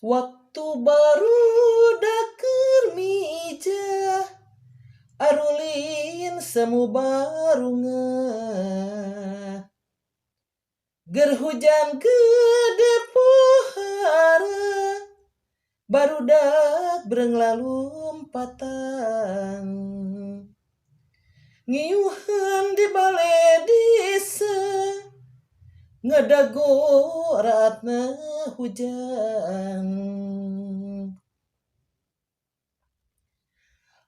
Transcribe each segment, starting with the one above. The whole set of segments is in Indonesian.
Waktu baru daker mija arulin semu barunga gerhujan gede pohara barudak breng lalumpatan ngiuhan di balai desa ngadago ratna hujan.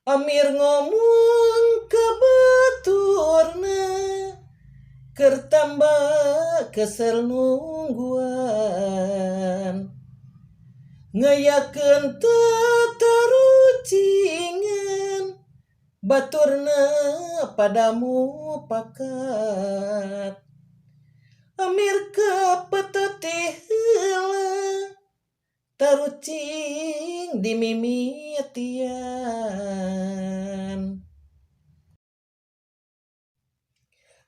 Amir ngomong kebeturna kertamba kesel nungguan ngayakeun tatarucingan baturna padamu pakat. Amir kapeteti heula tarucing di mimitian.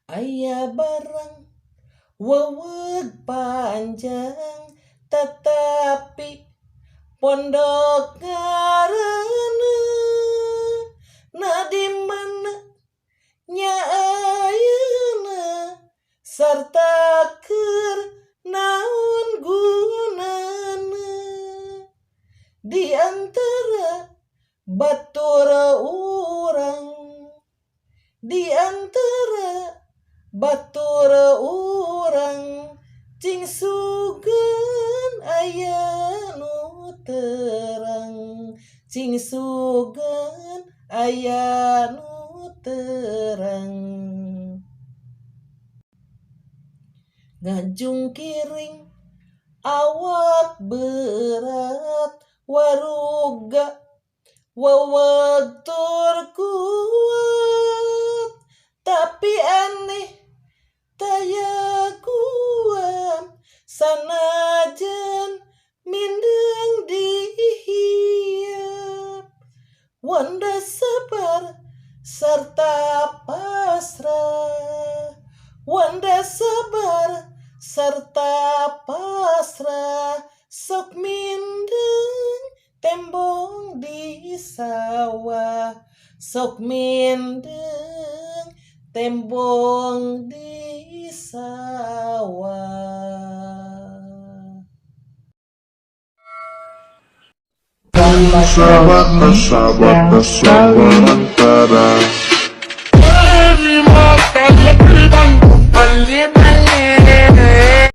Aya barang weweg panjang tetapi pondok ngaranna na di mana nya ayeuna sarta keur naon gunana di antara batur urang di antara batur urang cing sugan aya nu terang cing sugan aya nu terang ngajung kiring awak berat waruga weweg tur kuat tapi aneh tayakuan sanajan mindeng dihiap wanda sabar serta pasrah wanda sabar serta pasrah sok mindeng tembong di sawah sok mindeng tembong di sawah. Sahabat, sahabat, sahabat,